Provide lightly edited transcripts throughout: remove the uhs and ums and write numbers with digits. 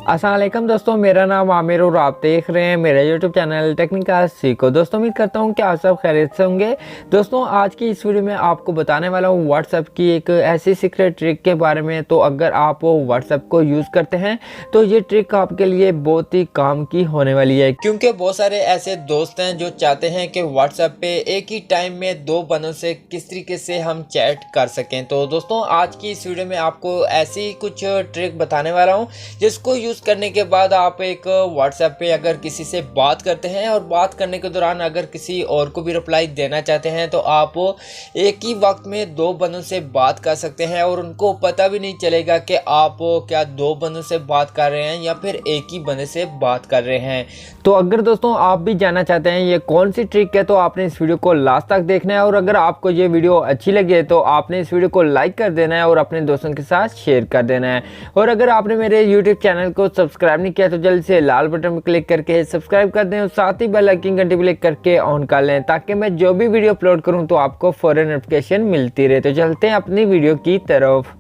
अस्सलाम वालेकुम दोस्तों, मेरा नाम आमिर और आप देख रहे हैं मेरा यूट्यूब चैनल टेक्निकल सीखो। दोस्तों उम्मीद करता हूं कि आप सब खैरियत से होंगे। दोस्तों आज की इस वीडियो में आपको बताने वाला हूं व्हाट्सएप की एक ऐसी सीक्रेट ट्रिक के बारे में। तो अगर आप व्हाट्सएप को यूज़ करते हैं तो ये ट्रिक आपके लिए बहुत ही काम की होने वाली है, क्योंकि बहुत सारे ऐसे दोस्त हैं जो चाहते हैं कि व्हाट्सएप पे एक ही टाइम में दो बंदों से किस तरीके से हम चैट कर सकें। तो दोस्तों आज की इस वीडियो में आपको ऐसी कुछ ट्रिक बताने वाला हूँ जिसको यूज़ करने के बाद आप एक व्हाट्सएप पे अगर किसी से बात करते हैं और बात करने के दौरान अगर किसी और को भी रिप्लाई देना चाहते हैं तो आप एक ही वक्त में दो बंदों से बात कर सकते हैं और उनको पता भी नहीं चलेगा कि आप क्या दो बंदों से बात कर रहे हैं या फिर एक ही बंदे से बात कर रहे हैं। तो अगर दोस्तों आप भी जानना चाहते हैं ये कौन सी ट्रिक है तो आपने इस वीडियो को लास्ट तक देखना है, और अगर आपको ये वीडियो अच्छी लगे तो आपने इस वीडियो को लाइक कर देना है और अपने दोस्तों के साथ शेयर कर देना है। और अगर आपने मेरे यूट्यूब चैनल को सब्सक्राइब नहीं किया तो जल्द से लाल बटन पर क्लिक करके सब्सक्राइब कर दें और साथ ही बेल आइकन घंटी क्लिक करके ऑन कर लें, ताकि मैं जो भी वीडियो अपलोड करूं तो आपको फौरन नोटिफिकेशन मिलती रहे। तो चलते हैं अपनी वीडियो की तरफ।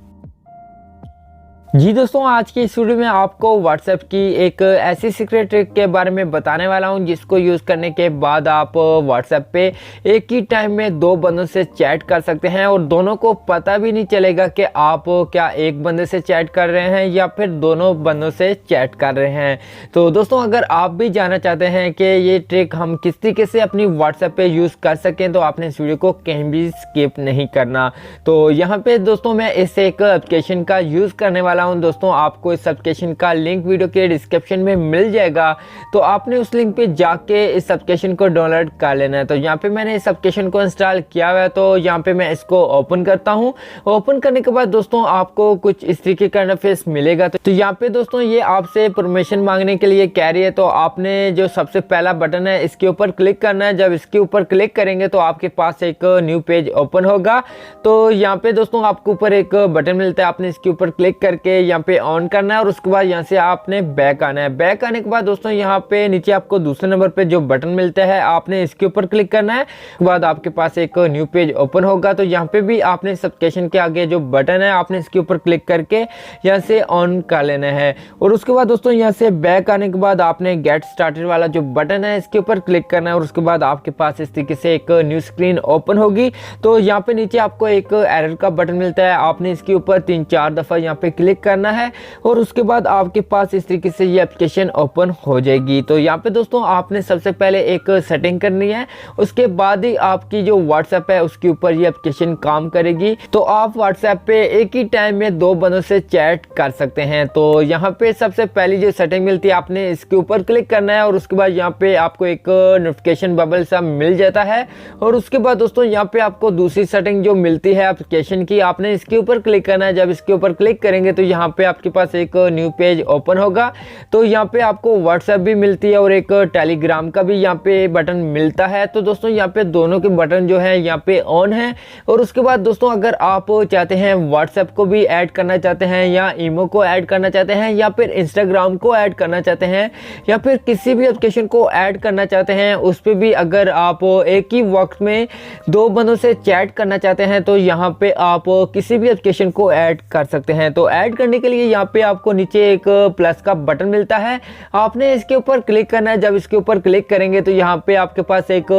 जी दोस्तों, आज की इस वीडियो में आपको व्हाट्सएप की एक ऐसी सीक्रेट ट्रिक के बारे में बताने वाला हूं जिसको यूज़ करने के बाद आप व्हाट्सएप पे एक ही टाइम में दो बंदों से चैट कर सकते हैं और दोनों को पता भी नहीं चलेगा कि आप क्या एक बंदे से चैट कर रहे हैं या फिर दोनों बंदों से चैट कर रहे हैं। तो दोस्तों अगर आप भी जानना चाहते हैं कि ये ट्रिक हम किस तरीके से अपनी व्हाट्सएप पे यूज़ कर सकें तो आपने इस वीडियो को कहीं भी स्किप नहीं करना। तो यहाँ पे दोस्तों मैं इस एक एप्लीकेशन का यूज़ करने वाला दोस्तों, आपको इस एप्लीकेशन का लिंक वीडियो के डिस्क्रिप्शन में मिल जाएगा। तो आपने उस लिंक पे जाके इस एप्लीकेशन को डाउनलोड कर लेना है। तो यहाँ पे मैंने इस एप्लीकेशन को इंस्टॉल किया हुआ है, तो यहाँ पे मैं इसको ओपन करता हूँ। ओपन करने के बाद दोस्तों आपको कुछ इस तरीके का इंटरफेस मिलेगा। तो यहाँ पे दोस्तों ये आपसे परमिशन मांगने के लिए कह रही है। तो आपने जो सबसे पहला बटन है इसके ऊपर क्लिक करना है। जब इसके ऊपर क्लिक करेंगे तो आपके पास एक न्यू पेज ओपन होगा। तो यहाँ पे दोस्तों आपको ऊपर एक बटन मिलता है, आपने इसके ऊपर क्लिक करके यहाँ पे ऑन करना है और उसके बाद यहाँ से आपने बैक आना है। बैक आने के बाद दोस्तों यहाँ पे नीचे आपको दूसरे नंबर पे जो बटन मिलता है आपने इसके ऊपर क्लिक करना है। उसके बाद आपके पास एक न्यू पेज ओपन होगा। तो यहाँ पे भी आपने इस एप्लीकेशन के आगे जो बटन है आपने इसके ऊपर क्लिक करके यहाँ से ऑन कर लेना है। और उसके बाद दोस्तों यहाँ से बैक आने के बाद आपने गेट स्टार्टेड वाला जो बटन है इसके ऊपर क्लिक करना है और उसके बाद आपके पास इस तरीके से एक न्यू स्क्रीन ओपन होगी। तो यहाँ पे नीचे आपको एक एरर का बटन मिलता है, आपने इसके ऊपर 3-4 दफ़ा यहाँ पे क्लिक करना है और उसके बाद आपके पास इस तरीके से ये एप्लीकेशन ओपन हो जाएगी। तो यहाँ पे दोस्तों आपने सबसे पहले एक सेटिंग करनी है, उसके बाद ही आपकी जो व्हाट्सएप है उसके ऊपर ये एप्लीकेशन काम करेगी। तो आप व्हाट्सएप पे एक ही टाइम में दो बंदों से चैट कर सकते हैं। तो यहाँ पे सबसे पहली जो सेटिंग मिलती है आपने इसके ऊपर क्लिक करना है और उसके बाद यहाँ पे आपको एक नोटिफिकेशन बबल सा मिल जाता है। और उसके बाद दोस्तों यहाँ पे आपको दूसरी सेटिंग जो मिलती है एप्लीकेशन की आपने इसके ऊपर क्लिक करना है। जब इसके ऊपर क्लिक करेंगे तो यहाँ पे आपके पास एक न्यू पेज ओपन होगा। तो यहाँ पे आपको व्हाट्सएप भी मिलती है और एक टेलीग्राम का भी यहाँ पे बटन मिलता है। तो दोस्तों यहाँ पे दोनों के बटन जो है यहाँ पे ऑन है। और उसके बाद दोस्तों अगर आप चाहते हैं व्हाट्सएप को भी ऐड करना चाहते हैं या ईमो को ऐड करना चाहते हैं या फिर इंस्टाग्राम को ऐड करना चाहते हैं या फिर किसी भी एप्लीकेशन को ऐड करना चाहते हैं उस पर भी अगर आप एक ही वक्त में दो बंदों से चैट करना चाहते हैं तो यहाँ पे आप किसी भी एप्लीकेशन को ऐड कर सकते हैं। तो ऐड करने के लिए यहाँ पे आपको नीचे एक प्लस का बटन मिलता है, आपने इसके ऊपर क्लिक करना है। जब इसके ऊपर क्लिक करेंगे तो यहाँ पे आपके पास एक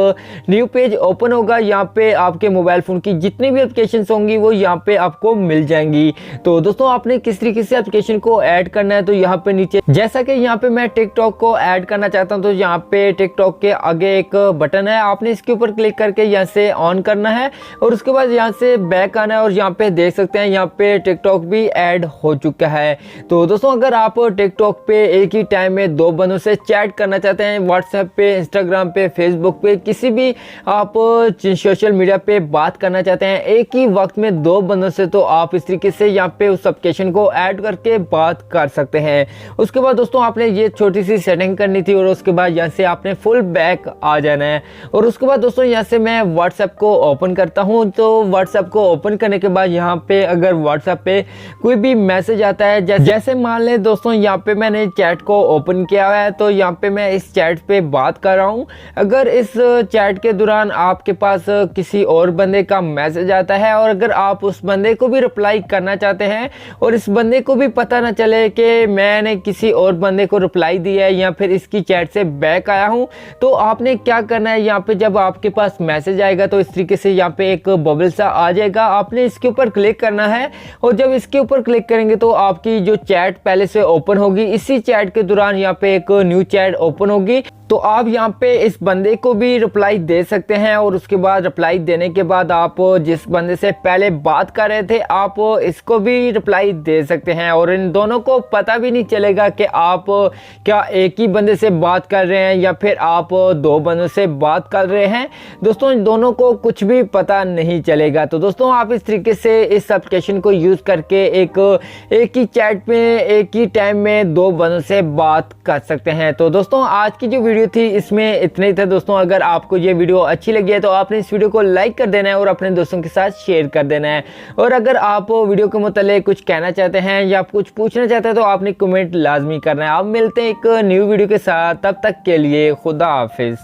न्यू पेज ओपन होगा। यहाँ पे आपके मोबाइल फ़ोन की जितनी भी एप्लीकेशंस होंगी वो यहाँ पे आपको मिल जाएंगी। तो दोस्तों आपने किस तरीके से एप्लीकेशन को ऐड करना है तो यहाँ पे नीचे जैसा कि यहाँ पे मैं टिकटॉक को ऐड करना चाहता हूँ तो यहाँ पे टिकटॉक के आगे एक बटन है, आपने इसके ऊपर क्लिक करके यहाँ से ऑन करना है और उसके बाद यहाँ से बैक आना है। और यहाँ पे देख सकते हैं यहाँ पे टिकटॉक भी ऐड हो चुका है। तो दोस्तों अगर आप टिकटॉक पे एक ही टाइम में दो बंदों से चैट करना चाहते हैं, व्हाट्सएप पे, इंस्टाग्राम पे, फेसबुक पे, किसी भी आप सोशल मीडिया पे बात करना चाहते हैं एक ही वक्त में दो बंदों से, तो आप इस तरीके से यहाँ पे उस एप्लीकेशन को ऐड करके बात कर सकते हैं। उसके बाद दोस्तों आपने ये छोटी सी सेटिंग करनी थी और उसके बाद यहाँ से आपने फुल बैक आ जाना है। और उसके बाद दोस्तों यहाँ से मैं व्हाट्सएप को ओपन करता हूँ। तो व्हाट्सएप को ओपन करने के बाद यहाँ पे अगर व्हाट्सएप पे कोई भी मैसेज आता है। जैसे मान ले दोस्तों यहाँ पे मैंने चैट को ओपन किया हुआ है, तो यहाँ पे मैं इस चैट पे बात कर रहा हूँ। अगर इस चैट के दौरान आपके पास किसी और बंदे का मैसेज आता है और अगर आप उस बंदे को भी रिप्लाई करना चाहते हैं और इस बंदे को भी पता ना चले कि मैंने किसी और बंदे को रिप्लाई दिया है या फिर इसकी चैट से बैक आया हूँ, तो आपने क्या करना है, यहाँ पे जब आपके पास मैसेज आएगा तो इस तरीके से यहाँ पे एक बबल सा आ जाएगा। आपने इसके ऊपर क्लिक करना है और जब इसके ऊपर क्लिक करेंगे तो आपकी जो चैट पहले से ओपन होगी, इसी चैट के दौरान यहाँ पे एक न्यू चैट ओपन होगी। तो आप यहाँ पे इस बंदे को भी रिप्लाई दे सकते हैं और उसके बाद रिप्लाई देने के बाद आप जिस बंदे से पहले बात कर रहे थे आप इसको भी रिप्लाई दे सकते हैं और इन दोनों को पता भी नहीं चलेगा कि आप क्या एक ही बंदे से बात कर रहे हैं या फिर आप दो बंदों से बात कर रहे हैं। दोस्तों इन दोनों को कुछ भी पता नहीं चलेगा। तो दोस्तों आप इस तरीके से इस एप्लीकेशन को यूज़ करके एक ही चैट में एक ही टाइम में दो बंदों से बात कर सकते हैं। तो दोस्तों आज की जो वीडियो थी इसमें इतना ही था। दोस्तों अगर आपको ये वीडियो अच्छी लगी है तो आपने इस वीडियो को लाइक कर देना है और अपने दोस्तों के साथ शेयर कर देना है। और अगर आप वीडियो के मुतालिक कुछ कहना चाहते हैं या कुछ पूछना चाहते हैं तो आपने कमेंट लाजमी करना है। आप मिलते हैं एक न्यू वीडियो के साथ, तब तक के लिए खुदा हाफिज।